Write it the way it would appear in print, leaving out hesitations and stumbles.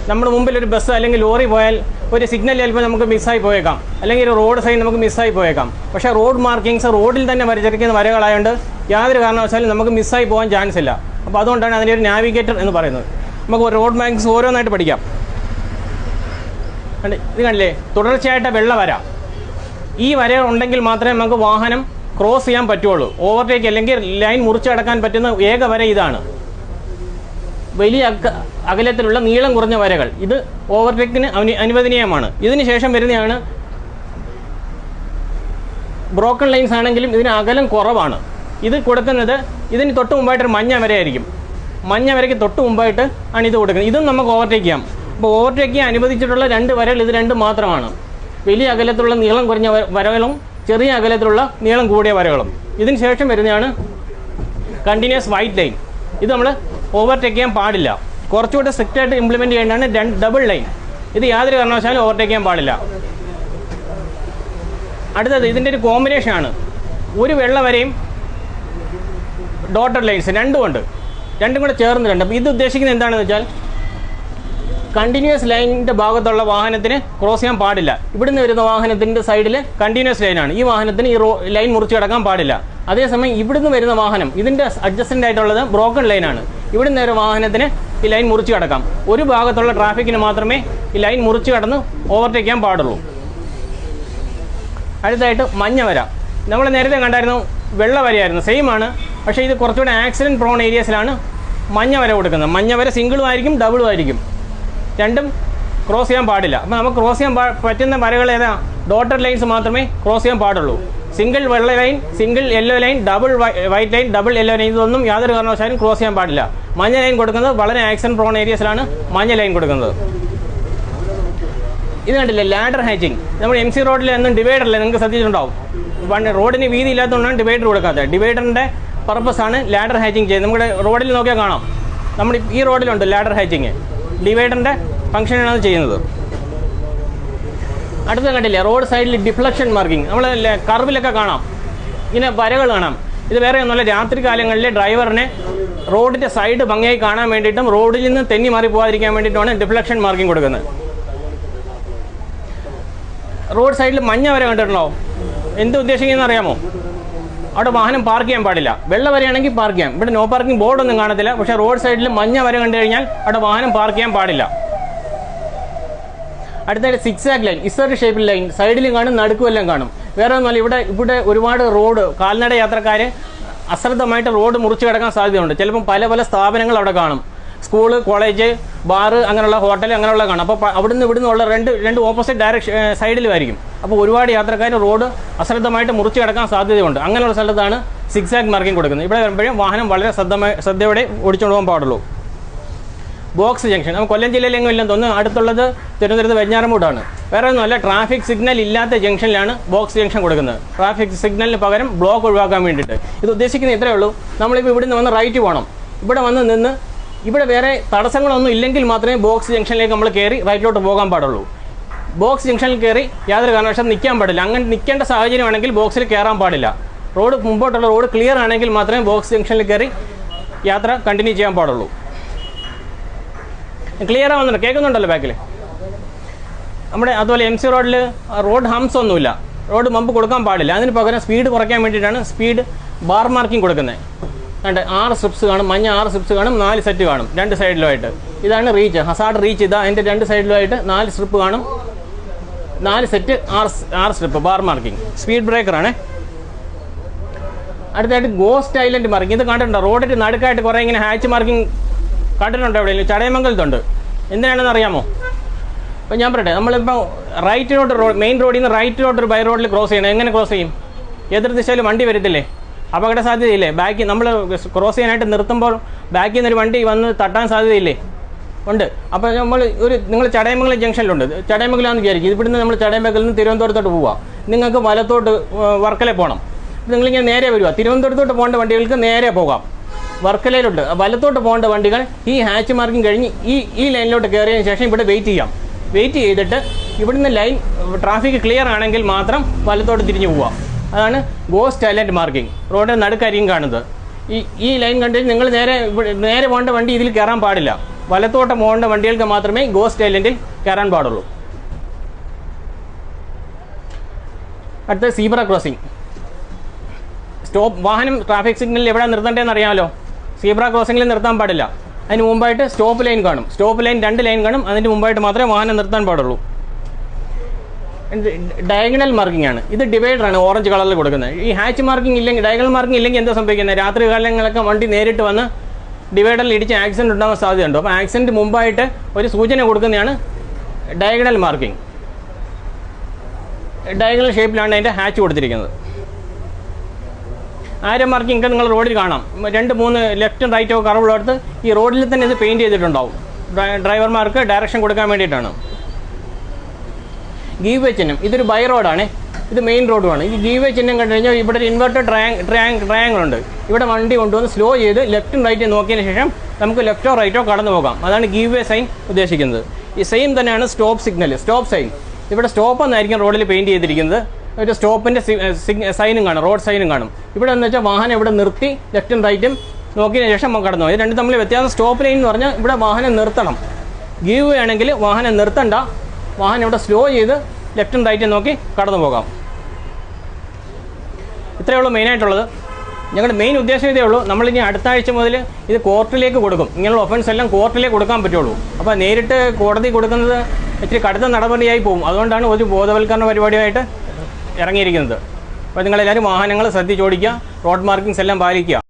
നമ്മുടെ മുമ്പിൽ ഒരു ബസ് അല്ലെങ്കിൽ ലോറി പോയാൽ ഒരു സിഗ്നൽ ചിലപ്പോൾ നമുക്ക് മിസ്സായി പോയേക്കാം, അല്ലെങ്കിൽ ഒരു റോഡ് സൈഡ് നമുക്ക് മിസ്സായി പോയേക്കാം. പക്ഷേ റോഡ് മാർക്കിങ്സ് റോഡിൽ തന്നെ വരച്ചിരിക്കുന്ന വരകളായതുകൊണ്ട് യാതൊരു കാരണവശാലും നമുക്ക് മിസ്സായി പോകാൻ ചാൻസ് ഇല്ല. അപ്പോൾ അതുകൊണ്ടാണ് അതിൻ്റെ ഒരു നാവിഗേറ്റർ എന്ന് പറയുന്നത്. നമുക്ക് റോഡ് മാർക്കിങ്സ് ഓരോന്നായിട്ട് പഠിക്കാം. ഇത് കണ്ടില്ലേ, തുടർച്ചയായിട്ട് വെള്ള വര. ഈ വര ഉണ്ടെങ്കിൽ മാത്രമേ നമുക്ക് വാഹനം ക്രോസ് ചെയ്യാൻ പറ്റുള്ളൂ. ഓവർടേക്ക് അല്ലെങ്കിൽ ലൈൻ മുറിച്ച് കടക്കാൻ പറ്റുന്ന ഏക വര ഇതാണ്. വലിയ അകലത്തിലുള്ള നീളം കുറഞ്ഞ വരകൾ ഇത് ഓവർടേക്കിന് അനുവദനീയമാണ്. ഇതിന് ശേഷം വരുന്നതാണ് ബ്രോക്കൺ ലൈൻസ് ആണെങ്കിലും ഇതിന് അകലം കുറവാണ്. ഇത് കൊടുക്കുന്നത് ഇതിന് തൊട്ട് മുമ്പായിട്ടൊരു മഞ്ഞ വരയായിരിക്കും. മഞ്ഞ വരയ്ക്ക് തൊട്ട് മുമ്പായിട്ട് ആണ് ഇത് കൊടുക്കുന്നത്. ഇതും നമുക്ക് ഓവർടേക്ക് ചെയ്യാം. അപ്പോൾ ഓവർടേക്ക് ചെയ്യാൻ അനുവദിച്ചിട്ടുള്ള രണ്ട് വരകൾ ഇത് രണ്ട് മാത്രമാണ്. വലിയ അകലത്തിലുള്ള നീളം കുറഞ്ഞ വരകളും ചെറിയ അകലത്തിലുള്ള നീളം കൂടിയ വരകളും. ഇതിന് ശേഷം വരുന്നതാണ് കണ്ടിന്യൂസ് വൈറ്റ് ലൈൻ. ഇത് നമ്മൾ ഓവർടേക്ക് ചെയ്യാൻ പാടില്ല. കുറച്ചുകൂടെ സ്ട്രിക്റ്റായിട്ട് ഇംപ്ലിമെൻറ്റ് ചെയ്യേണ്ടതാണ് ഡബിൾ ലൈൻ. ഇത് യാതൊരു കാരണവശാലും ഓവർടേക്ക് ചെയ്യാൻ പാടില്ല. അടുത്തത് ഇതിൻ്റെ ഒരു കോമ്പിനേഷനാണ്. ഒരു വെള്ള വരയും ഡോട്ടഡ് ലൈൻസ് രണ്ടും കൂടെ ചേർന്നിട്ടുണ്ട്. അപ്പോൾ ഇത് ഉദ്ദേശിക്കുന്നത് എന്താണെന്ന് വെച്ചാൽ കണ്ടിന്യൂസ് ലൈനിൻ്റെ ഭാഗത്തുള്ള വാഹനത്തിന് ക്രോസ് ചെയ്യാൻ പാടില്ല. ഇവിടുന്ന് വരുന്ന വാഹനത്തിൻ്റെ സൈഡിൽ കണ്ടിന്യൂസ് ലൈനാണ്. ഈ വാഹനത്തിന് ഈ ലൈൻ മുറിച്ച് കിടക്കാൻ പാടില്ല. അതേസമയം ഇവിടുന്ന് വരുന്ന വാഹനം ഇതിൻ്റെ അഡ്ജസ്റ്റൻ്റ് ആയിട്ടുള്ളത് ബ്രോക്കൺ ലൈനാണ്. ഇവിടുന്ന് ഒരു വാഹനത്തിന് ഈ ലൈൻ മുറിച്ച് കിടക്കാം. ഒരു ഭാഗത്തുള്ള ട്രാഫിക്കിന് മാത്രമേ ഈ ലൈൻ മുറിച്ച് കടന്ന് ഓവർടേക്ക് ചെയ്യാൻ പാടുള്ളൂ. അടുത്തായിട്ട് മഞ്ഞ വര. നമ്മൾ നേരത്തെ കണ്ടായിരുന്നു വെള്ള വരയായിരുന്നു, സെയിം ആണ്. പക്ഷേ ഇത് കുറച്ചുകൂടെ ആക്സിഡൻറ്റ് പ്രോൺ ഏരിയസിലാണ് മഞ്ഞ വര കൊടുക്കുന്നത്. മഞ്ഞ വര സിംഗിളും ആയിരിക്കും ഡബിളും ആയിരിക്കും. രണ്ടും ക്രോസ് ചെയ്യാൻ പാടില്ല. അപ്പോൾ നമുക്ക് ക്രോസ് ചെയ്യാൻ പറ്റുന്ന വരകൾ ഏതാ? ഡോട്ടഡ് ലൈൻസ് മാത്രമേ ക്രോസ് ചെയ്യാൻ പാടുള്ളൂ. സിംഗിൾ വെള്ള line, single yellow line, double white line, double yellow line ഇതൊന്നും യാതൊരു കാരണവശാലും ക്രോസ് ചെയ്യാൻ പാടില്ല. മഞ്ഞ ലൈൻ കൊടുക്കുന്നത് വളരെ ആക്സിഡൻറ്റ് പ്രോൺ ഏരിയസിലാണ് മഞ്ഞ ലൈൻ കൊടുക്കുന്നത്. ഇത് കണ്ടില്ലേ, ലാഡർ ഹാച്ചിങ്. നമ്മൾ MC റോഡിൽ എന്നും ഡിവൈഡറല്ലേ, നിങ്ങൾക്ക് ശ്രദ്ധിച്ചിട്ടുണ്ടാവും. റോഡിന് വീതി ഇല്ലാത്തതുകൊണ്ടാണ് ഡിവൈഡർ കൊടുക്കാത്തത്. ഡിവൈഡറിൻ്റെ പർപ്പസാണ് ലാഡർ ഹാച്ചിങ് ചെയ്യുന്നത്. നമ്മുടെ റോഡിൽ നോക്കിയാൽ കാണാം, നമ്മുടെ ഈ റോഡിലുണ്ട് ലാഡർ ഹാച്ചിങ്. ഡിവൈഡറിൻ്റെ ഫംഗ്ഷനാണ് അത് ചെയ്യുന്നത്. അടുത്ത കണ്ടില്ലേ, റോഡ് സൈഡിൽ ഡിഫ്ലക്ഷൻ മാർക്കിംഗ്. നമ്മൾ കർവിലൊക്കെ കാണാം ഇങ്ങനെ വരകൾ കാണാം. ഇത് വേറെ ഒന്നുമല്ല, രാത്രി കാലങ്ങളിൽ ഡ്രൈവറിനെ റോഡിൻ്റെ സൈഡ് ഭംഗിയായി കാണാൻ വേണ്ടിയിട്ടും റോഡിൽ നിന്ന് തെന്നി മാറി പോകാതിരിക്കാൻ വേണ്ടിയിട്ടുമാണ് ഡിഫ്ലക്ഷൻ മാർക്കിംഗ് കൊടുക്കുന്നത്. റോഡ് സൈഡിൽ മഞ്ഞ വര കണ്ടിട്ടുണ്ടോ? എന്ത് ഉദ്ദേശിക്കുന്നത് അറിയാമോ? അവിടെ വാഹനം പാർക്ക് ചെയ്യാൻ പാടില്ല. വെള്ള വരയാണെങ്കിൽ പാർക്ക് ചെയ്യാം. ഇവിടെ നോ പാർക്കിംഗ് ബോർഡൊന്നും കാണത്തില്ല. പക്ഷേ റോഡ് സൈഡിൽ മഞ്ഞ വര കണ്ടു കഴിഞ്ഞാൽ അവിടെ വാഹനം പാർക്ക് ചെയ്യാൻ പാടില്ല. അടുത്തായിട്ട് സിക്സാക് ലൈൻ, ഇസഡ് ഷേപ്പിൽ ലൈൻ. സൈഡിലും കാണും, നടുക്കുമെല്ലാം കാണും. വേറെ ഒന്നുമല്ല, ഇവിടെ ഒരുപാട് റോഡ് കാൽനട യാത്രക്കാർ അശ്രദ്ധമായിട്ട് റോഡ് മുറിച്ച് കിടക്കാൻ സാധ്യതയുണ്ട്. ചിലപ്പം പല സ്ഥാപനങ്ങൾ അവിടെ കാണും. സ്കൂള്, കോളേജ്, ബാറ്, അങ്ങനെയുള്ള ഹോട്ടൽ, അങ്ങനെയുള്ള കാണും. അപ്പോൾ അവിടുന്ന് ഉള്ള രണ്ട് ഓപ്പോസിറ്റ് ഡയറക്ഷൻ സൈഡിലുമായിരിക്കും. അപ്പോൾ ഒരുപാട് യാത്രക്കാർ റോഡ് അശ്രദ്ധമായിട്ട് മുറിച്ച് കിടക്കാൻ സാധ്യതയുണ്ട്. അങ്ങനെയുള്ള സ്ഥലത്താണ് സിക്സാക് മാർക്കിംഗ് കൊടുക്കുന്നത്. ഇവിടെ വരുമ്പോഴും വാഹനം വളരെ ശ്രദ്ധയോടെ ഓടിച്ചുകൊണ്ട് പോകാൻ പാടുള്ളൂ. ബോക്സ് ജംഗ്ഷൻ, നമുക്ക് കൊല്ലം ജില്ലയിലെങ്കിലും ഇല്ലെന്ന് തോന്നുന്നു. അടുത്തുള്ളത് തിരുവനന്തപുരത്ത് വെഞ്ഞാറമൂടാണ്. വേറെ ഒന്നുമല്ല, ട്രാഫിക് സിഗ്നൽ ഇല്ലാത്ത ജംഗ്ഷനിലാണ് ബോക്സ് ജംഗ്ഷൻ കൊടുക്കുന്നത്. ട്രാഫിക് സിഗ്നലിന് പകരം ബ്ലോക്ക് ഒഴിവാക്കാൻ വേണ്ടിയിട്ട്. ഇത് ഉദ്ദേശിക്കുന്നത് ഇത്രയേ ഉള്ളൂ. നമ്മളിപ്പോൾ ഇവിടുന്ന് വന്ന് റൈറ്റ് പോകണം. ഇവിടെ വന്ന് നിന്ന് ഇവിടെ വേറെ തടസ്സങ്ങളൊന്നും ഇല്ലെങ്കിൽ മാത്രമേ ബോക്സ് ജംഗ്ഷനിലേക്ക് നമ്മൾ കയറി റൈറ്റിലോട്ട് പോകാൻ പാടുള്ളൂ. ബോക്സ് ജംഗ്ഷനിൽ കയറി യാതൊരു കാരണവശാലും നിൽക്കാൻ പാടില്ല. അങ്ങനെ നിൽക്കേണ്ട സാഹചര്യമാണെങ്കിൽ ബോക്സിൽ കയറാൻ പാടില്ല. റോഡ് മുമ്പോട്ടുള്ള റോഡ് ക്ലിയർ ആണെങ്കിൽ മാത്രമേ ബോക്സ് ജംഗ്ഷനിൽ കയറി യാത്ര കണ്ടിന്യൂ ചെയ്യാൻ പാടുള്ളൂ. ക്ലിയർ ആവുന്നുണ്ട്, കേൾക്കുന്നുണ്ടല്ലോ ബാക്കിൽ. നമ്മുടെ അതുപോലെ MC റോഡിൽ റോഡ് ഹംസ് ഒന്നുമില്ല. റോഡ് ബമ്പ് കൊടുക്കാൻ പാടില്ല. അതിന് പകരം സ്പീഡ് കുറയ്ക്കാൻ വേണ്ടിയിട്ടാണ് സ്പീഡ് ബാർ മാർക്കിംഗ് കൊടുക്കുന്നത്. രണ്ട് 6 സ്ട്രിപ്സ് കാണും, മഞ്ഞ 6 സ്ട്രിപ്സ് കാണും, 4 സെറ്റ് കാണും 2 സൈഡിലുമായിട്ട്. ഇതാണ് റീച്ച്, ഹസാർഡ് റീച്ച്. ഇതാ അതിൻ്റെ 2 സൈഡിലുമായിട്ട് 4 സ്ട്രിപ്പ് കാണും. 4 set 6 strip bar marking. Speed ബ്രേക്കറാണ്. അടുത്തായിട്ട് ഗോസ്റ്റ് ഐലൻഡ് മാർക്കിംഗ്. ഇത് കണ്ടിട്ടുണ്ടോ? റോഡിൻ്റെ നടുക്കായിട്ട് കുറേ ഇങ്ങനെ ഹാച്ച് മാർക്കിംഗ് കണ്ടിട്ടുണ്ടോ? എവിടെയെങ്കിലും ചടയമംഗലത്തുണ്ട്. എന്തിനാണെന്ന് അറിയാമോ? അപ്പോൾ ഞാൻ പറയട്ടെ, നമ്മളിപ്പോൾ മെയിൻ റോഡിൽ നിന്ന് റൈറ്റിലോട്ട് ഒരു ബൈ റോഡിൽ ക്രോസ് ചെയ്യണം. എങ്ങനെ ക്രോസ് ചെയ്യും? എതിർ ദിശയിൽ വണ്ടി വരത്തില്ലേ? അപകട സാധ്യതയില്ലേ? ബാക്കി നമ്മൾ ക്രോസ് ചെയ്യാനായിട്ട് നിർത്തുമ്പോൾ ബാക്കിൽ നിന്നൊരു വണ്ടി വന്ന് തട്ടാൻ സാധ്യതയില്ലേ? ഉണ്ട്. അപ്പോൾ നിങ്ങൾ ചടയമംഗലം ജംഗ്ഷനിലുണ്ട്. ചടയമംഗലമാണെന്ന് വിചാരിക്കും. ഇവിടുന്ന് നമ്മൾ ചടയമംഗലിൽ നിന്ന് തിരുവനന്തപുരത്തോട്ട് പോവുക. നിങ്ങൾക്ക് വലത്തോട്ട് വർക്കല പോകണം. നിങ്ങളിങ്ങനെ നേരെ വരിക. തിരുവനന്തപുരത്തോട്ട് പോകേണ്ട വണ്ടികൾക്ക് നേരെ പോകാം. വർക്കലയിലുണ്ട്. വലത്തോട്ട് പോകേണ്ട വണ്ടികൾ ഈ ഹാച്ച് മാർക്കിംഗ് കഴിഞ്ഞ് ഈ ലൈനിലോട്ട് കയറിയതിന് ശേഷം ഇവിടെ വെയിറ്റ് ചെയ്യാം. വെയിറ്റ് ചെയ്തിട്ട് ഇവിടുന്ന് ട്രാഫിക് ക്ലിയർ ആണെങ്കിൽ മാത്രം വലത്തോട്ട് തിരിഞ്ഞു പോവാം. അതാണ് ഗോസ്റ്റ് ഐലൻഡ് മാർക്കിംഗ്. റോഡിൻ്റെ നടുക്കായിരിക്കും കാണുന്നത്. ഈ ലൈൻ കണ്ടിട്ട് നിങ്ങൾ നേരെ പോകേണ്ട വണ്ടി ഇതിൽ കയറാൻ പാടില്ല. വലത്തോട്ട് പോകേണ്ട വണ്ടികൾക്ക് മാത്രമേ ഗോസ്റ്റ് ഐലൻഡിൽ കയറാൻ പാടുള്ളൂ. അടുത്ത സീബ്ര ക്രോസിംഗ്. വാഹനം ട്രാഫിക് സിഗ്നലിൽ എവിടെ നിർത്തേണ്ടതെന്ന് അറിയാമല്ലോ. സീബ്ര ക്രോസിംഗിൽ നിർത്താൻ പാടില്ല. അതിന് മുമ്പായിട്ട് സ്റ്റോപ്പ് ലൈൻ കാണും. സ്റ്റോപ്പ് ലൈൻ 2 ലൈൻ കാണും. അതിന് മുമ്പായിട്ട് മാത്രമേ വാഹനം നിർത്താൻ പാടുള്ളൂ. ഡയഗണൽ മാർക്കിംഗ് ആണ്. ഇത് ഡിവൈഡറാണ് ഓറഞ്ച് കളറിൽ കൊടുക്കുന്നത്. ഈ ഹാച്ച് മാർക്കിംഗ് ഇല്ലെങ്കിൽ, ഡയഗണൽ മാർക്കിംഗ് ഇല്ലെങ്കിൽ എന്താ സംഭവിക്കുന്നത്? രാത്രി കാലങ്ങളിലൊക്കെ വണ്ടി നേരിട്ട് വന്ന് ഡിവൈഡറിൽ ഇടിച്ച് ആക്സിഡൻറ്റ് ഉണ്ടാകാൻ സാധ്യതയുണ്ട്. അപ്പോൾ ആക്സിഡൻറ്റ് മുമ്പായിട്ട് ഒരു സൂചന കൊടുക്കുന്നതാണ് ഡയഗണൽ മാർക്കിംഗ്. ഡയഗണൽ ഷേപ്പിലാണ് അതിൻ്റെ ഹാച്ച് കൊടുത്തിരിക്കുന്നത്. ആരോ മാർക്കിംഗ് ഒക്കെ നിങ്ങൾ റോഡിൽ കാണാം. 2-3 ലെഫ്റ്റും റൈറ്റോ കറവുള്ളടത്ത് ഈ റോഡിൽ തന്നെ ഇത് പെയിൻറ്റ് ചെയ്തിട്ടുണ്ടാവും. ഡ്രൈവർമാർക്ക് ഡയറക്ഷൻ കൊടുക്കാൻ വേണ്ടിയിട്ടാണ്. ഗീവ് വേ ചിഹ്നം. ഇതൊരു ബൈ റോഡാണ്. ഇത് മെയിൻ റോഡുമാണ്. ഈ ഗീവ് വേ ചിഹ്നം കണ്ടു കഴിഞ്ഞാൽ ഇവിടെ ഒരു ഇൻവെർട്ടഡ് ട്രയാങ്കിൾ ഉണ്ട്. ഇവിടെ വണ്ടി കൊണ്ടുവന്ന് സ്ലോ ചെയ്ത് ലെഫ്റ്റും റൈറ്റും നോക്കിയതിന് ശേഷം നമുക്ക് ലെഫ്റ്റോ റൈറ്റോ കടന്നു പോകാം. അതാണ് ഗീവ് വേ സൈൻ ഉദ്ദേശിക്കുന്നത്. ഈ സെയിം തന്നെയാണ് സ്റ്റോപ്പ് സിഗ്നൽ, സ്റ്റോപ്പ് സൈൻ. ഇവിടെ സ്റ്റോപ്പ് എന്നായിരിക്കും റോഡിൽ പെയിൻറ്റ് ചെയ്തിരിക്കുന്നത്. ഒരു സ്റ്റോപ്പിൻ്റെ സൈനും കാണും, റോഡ് സൈനും കാണും. ഇവിടെ എന്ന് വെച്ചാൽ വാഹനം ഇവിടെ നിർത്തി ലെഫ്റ്റും റൈറ്റും നോക്കിയതിന് ശേഷം കടന്നു പോകും. ഇത് രണ്ടും തമ്മിൽ വ്യത്യാസം. സ്റ്റോപ്പ് ലൈൻ എന്ന് പറഞ്ഞാൽ ഇവിടെ വാഹനം നിർത്തണം. ഗീവ് വേ ആണെങ്കിൽ വാഹനം നിർത്തണ്ട, വാഹനം ഇവിടെ സ്ലോ ചെയ്ത് ലെഫ്റ്റും റൈറ്റും നോക്കി കടന്നു പോകാം. ഇത്രയേ ഉള്ളൂ മെയിനായിട്ടുള്ളത്. ഞങ്ങളുടെ മെയിൻ ഉദ്ദേശം ഇതേ ഉള്ളൂ. നമ്മളിനി അടുത്ത ആഴ്ച മുതൽ ഇത് കോർട്ടിലേക്ക് കൊടുക്കും. ഇങ്ങനെയുള്ള ഒഫൻസ് എല്ലാം കോർട്ടിലേക്ക് കൊടുക്കാൻ പറ്റുള്ളൂ. അപ്പോൾ നേരിട്ട് കോടതി കൊടുക്കുന്നത് ഇച്ചിരി കടുത്ത നടപടിയായി പോകും. അതുകൊണ്ടാണ് ഒരു ബോധവൽക്കരണ പരിപാടിയായിട്ട് ഇറങ്ങിയിരിക്കുന്നത്. അപ്പോൾ നിങ്ങളെല്ലാവരും വാഹനങ്ങൾ ശ്രദ്ധിച്ചോടിക്കുക, റോഡ് മാർക്കിങ്സ് എല്ലാം പാലിക്കുക.